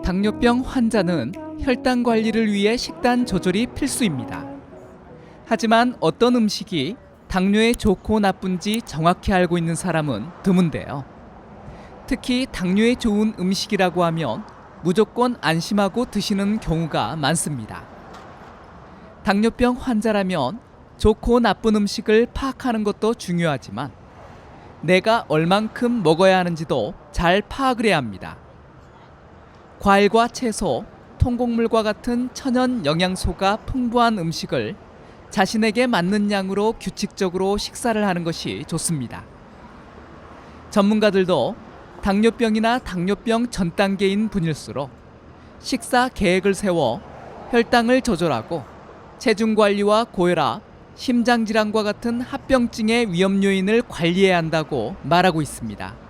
당뇨병 환자는 혈당 관리를 위해 식단 조절이 필수입니다. 하지만 어떤 음식이 당뇨에 좋고 나쁜지 정확히 알고 있는 사람은 드문데요. 특히 당뇨에 좋은 음식이라고 하면 무조건 안심하고 드시는 경우가 많습니다. 당뇨병 환자라면 좋고 나쁜 음식을 파악하는 것도 중요하지만 내가 얼만큼 먹어야 하는지도 잘 파악을 해야 합니다. 과일과 채소, 통곡물과 같은 천연 영양소가 풍부한 음식을 자신에게 맞는 양으로 규칙적으로 식사를 하는 것이 좋습니다. 전문가들도 당뇨병이나 당뇨병 전 단계인 분일수록 식사 계획을 세워 혈당을 조절하고 체중 관리와 고혈압, 심장질환과 같은 합병증의 위험 요인을 관리해야 한다고 말하고 있습니다.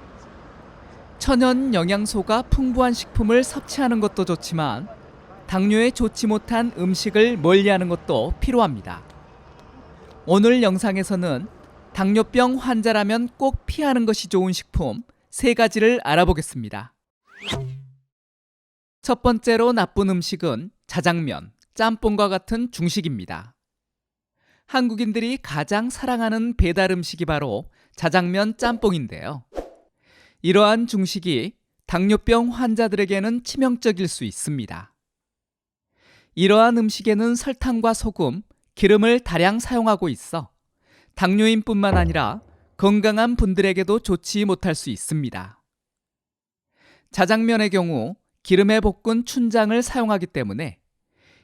천연 영양소가 풍부한 식품을 섭취하는 것도 좋지만 당뇨에 좋지 못한 음식을 멀리하는 것도 필요합니다. 오늘 영상에서는 당뇨병 환자라면 꼭 피하는 것이 좋은 식품 3가지를 알아보겠습니다. 첫 번째로 나쁜 음식은 자장면, 짬뽕과 같은 중식입니다. 한국인들이 가장 사랑하는 배달 음식이 바로 자장면, 짬뽕인데요. 이러한 중식이 당뇨병 환자들에게는 치명적일 수 있습니다. 이러한 음식에는 설탕과 소금, 기름을 다량 사용하고 있어 당뇨인뿐만 아니라 건강한 분들에게도 좋지 못할 수 있습니다. 자장면의 경우 기름에 볶은 춘장을 사용하기 때문에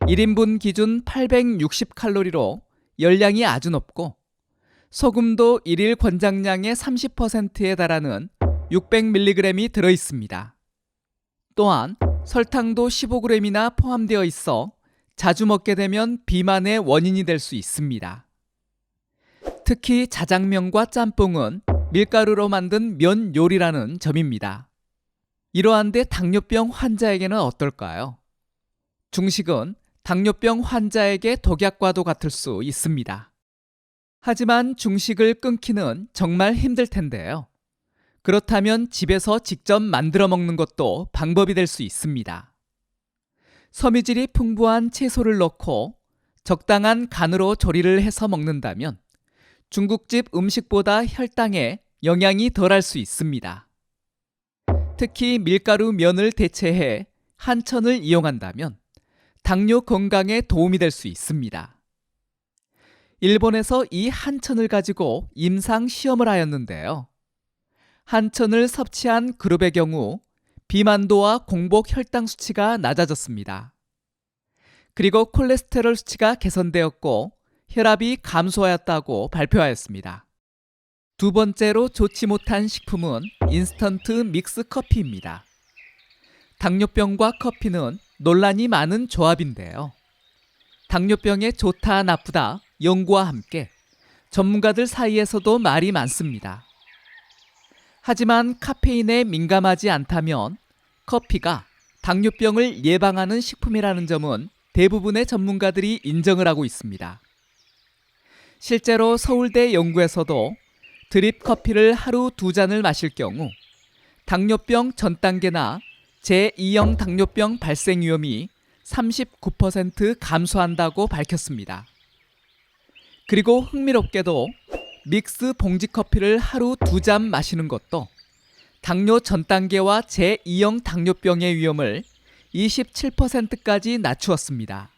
1인분 기준 860칼로리로 열량이 아주 높고 소금도 1일 권장량의 30%에 달하는 600mg이 들어있습니다. 또한 설탕도 15g이나 포함되어 있어 자주 먹게 되면 비만의 원인이 될 수 있습니다. 특히 자장면과 짬뽕은 밀가루로 만든 면 요리라는 점입니다. 이러한데 당뇨병 환자에게는 어떨까요? 중식은 당뇨병 환자에게 독약과도 같을 수 있습니다. 하지만 중식을 끊기는 정말 힘들 텐데요. 그렇다면 집에서 직접 만들어 먹는 것도 방법이 될 수 있습니다. 섬유질이 풍부한 채소를 넣고 적당한 간으로 조리를 해서 먹는다면 중국집 음식보다 혈당에 영향이 덜할 수 있습니다. 특히 밀가루 면을 대체해 한천을 이용한다면 당뇨 건강에 도움이 될 수 있습니다. 일본에서 이 한천을 가지고 임상 시험을 하였는데요. 한천을 섭취한 그룹의 경우 비만도와 공복 혈당 수치가 낮아졌습니다. 그리고 콜레스테롤 수치가 개선되었고 혈압이 감소하였다고 발표하였습니다. 두 번째로 좋지 못한 식품은 인스턴트 믹스 커피입니다. 당뇨병과 커피는 논란이 많은 조합인데요. 당뇨병에 좋다 나쁘다 연구와 함께 전문가들 사이에서도 말이 많습니다. 하지만 카페인에 민감하지 않다면 커피가 당뇨병을 예방하는 식품이라는 점은 대부분의 전문가들이 인정을 하고 있습니다. 실제로 서울대 연구에서도 드립 커피를 하루 2잔을 마실 경우 당뇨병 전 단계나 제2형 당뇨병 발생 위험이 39% 감소한다고 밝혔습니다. 그리고 흥미롭게도 믹스 봉지 커피를 하루 2잔 마시는 것도 당뇨 전 단계와 제2형 당뇨병의 위험을 27%까지 낮추었습니다.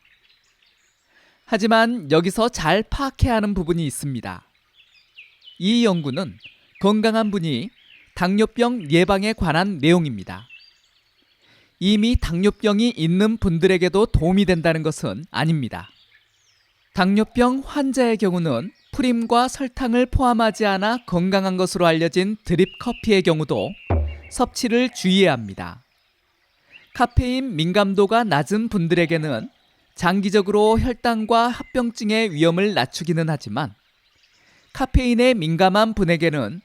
하지만 여기서 잘 파악해야 하는 부분이 있습니다. 이 연구는 건강한 분이 당뇨병 예방에 관한 내용입니다. 이미 당뇨병이 있는 분들에게도 도움이 된다는 것은 아닙니다. 당뇨병 환자의 경우는 프림과 설탕을 포함하지 않아 건강한 것으로 알려진 드립 커피의 경우도 섭취를 주의해야 합니다. 카페인 민감도가 낮은 분들에게는 장기적으로 혈당과 합병증의 위험을 낮추기는 하지만 카페인에 민감한 분에게는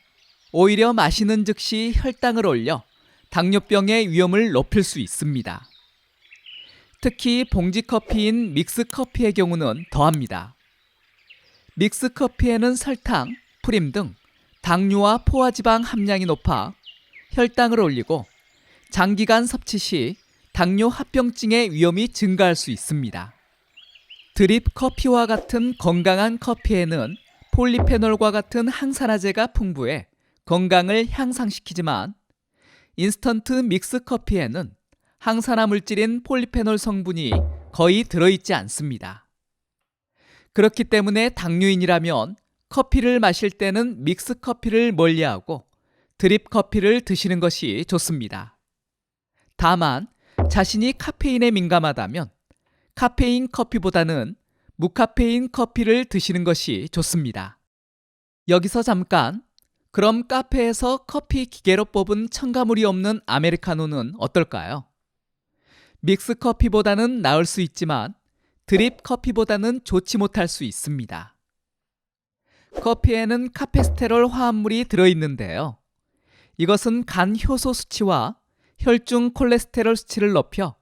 오히려 마시는 즉시 혈당을 올려 당뇨병의 위험을 높일 수 있습니다. 특히 봉지커피인 믹스커피의 경우는 더합니다. 믹스커피에는 설탕, 프림 등 당류와 포화지방 함량이 높아 혈당을 올리고 장기간 섭취 시 당뇨 합병증의 위험이 증가할 수 있습니다. 드립 커피와 같은 건강한 커피에는 폴리페놀과 같은 항산화제가 풍부해 건강을 향상시키지만 인스턴트 믹스 커피에는 항산화 물질인 폴리페놀 성분이 거의 들어있지 않습니다. 그렇기 때문에 당뇨인이라면 커피를 마실 때는 믹스 커피를 멀리하고 드립 커피를 드시는 것이 좋습니다. 다만 자신이 카페인에 민감하다면 카페인 커피보다는 무카페인 커피를 드시는 것이 좋습니다. 여기서 잠깐, 그럼 카페에서 커피 기계로 뽑은 첨가물이 없는 아메리카노는 어떨까요? 믹스 커피보다는 나을 수 있지만 드립 커피보다는 좋지 못할 수 있습니다. 커피에는 카페스테롤 화합물이 들어있는데요. 이것은 간 효소 수치와 혈중 콜레스테롤 수치를 높여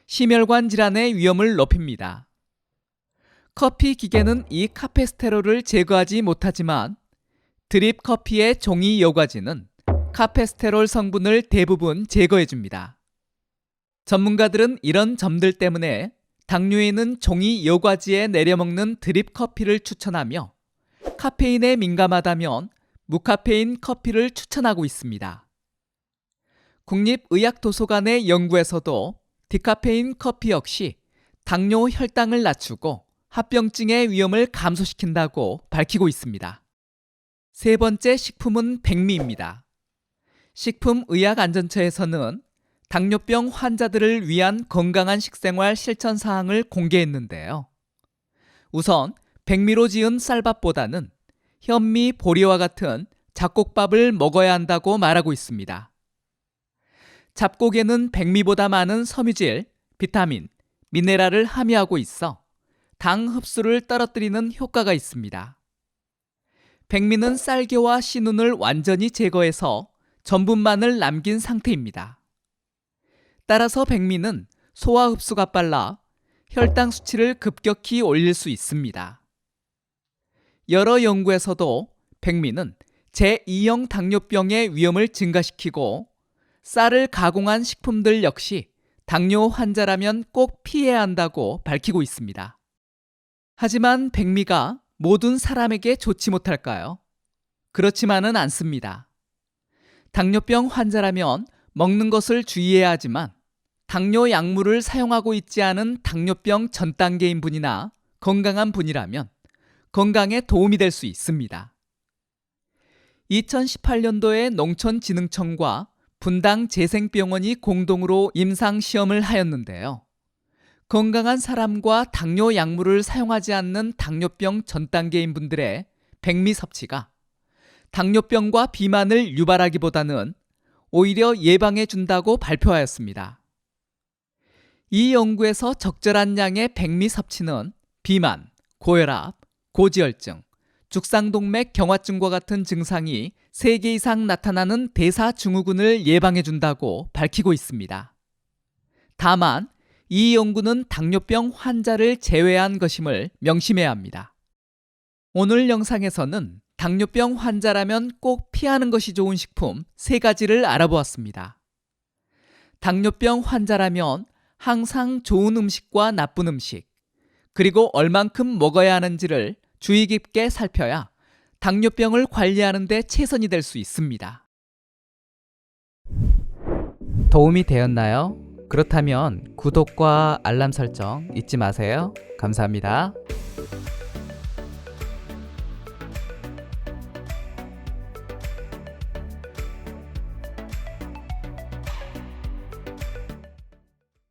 심혈관 질환의 위험을 높입니다. 커피 기계는 이 카페스테롤을 제거하지 못하지만 드립 커피의 종이 여과지는 카페스테롤 성분을 대부분 제거해줍니다. 전문가들은 이런 점들 때문에 당뇨인은 종이 여과지에 내려먹는 드립 커피를 추천하며 카페인에 민감하다면 무카페인 커피를 추천하고 있습니다. 국립의학도서관의 연구에서도 디카페인 커피 역시 당뇨 혈당을 낮추고 합병증의 위험을 감소시킨다고 밝히고 있습니다. 세 번째 식품은 백미입니다. 식품의약안전처에서는 당뇨병 환자들을 위한 건강한 식생활 실천 사항을 공개했는데요. 우선 백미로 지은 쌀밥보다는 현미, 보리와 같은 잡곡밥을 먹어야 한다고 말하고 있습니다. 잡곡에는 백미보다 많은 섬유질, 비타민, 미네랄을 함유하고 있어 당 흡수를 떨어뜨리는 효과가 있습니다. 백미는 쌀겨와 씨눈을 완전히 제거해서 전분만을 남긴 상태입니다. 따라서 백미는 소화 흡수가 빨라 혈당 수치를 급격히 올릴 수 있습니다. 여러 연구에서도 백미는 제2형 당뇨병의 위험을 증가시키고 쌀을 가공한 식품들 역시 당뇨 환자라면 꼭 피해야 한다고 밝히고 있습니다. 하지만 백미가 모든 사람에게 좋지 못할까요? 그렇지만은 않습니다. 당뇨병 환자라면 먹는 것을 주의해야 하지만 당뇨 약물을 사용하고 있지 않은 당뇨병 전 단계인 분이나 건강한 분이라면 건강에 도움이 될 수 있습니다. 2018년도에 농촌진흥청과 분당 재생병원이 공동으로 임상시험을 하였는데요. 건강한 사람과 당뇨 약물을 사용하지 않는 당뇨병 전 단계인 분들의 백미 섭취가 당뇨병과 비만을 유발하기보다는 오히려 예방해 준다고 발표하였습니다. 이 연구에서 적절한 양의 백미 섭취는 비만, 고혈압, 고지혈증, 죽상동맥 경화증과 같은 증상이 3개 이상 나타나는 대사증후군을 예방해 준다고 밝히고 있습니다. 다만 이 연구는 당뇨병 환자를 제외한 것임을 명심해야 합니다. 오늘 영상에서는 당뇨병 환자라면 꼭 피하는 것이 좋은 식품 3가지를 알아보았습니다. 당뇨병 환자라면 항상 좋은 음식과 나쁜 음식, 그리고 얼만큼 먹어야 하는지를 주의 깊게 살펴야 당뇨병을 관리하는 데 최선이 될 수 있습니다. 도움이 되었나요? 그렇다면 구독과 알람 설정 잊지 마세요. 감사합니다.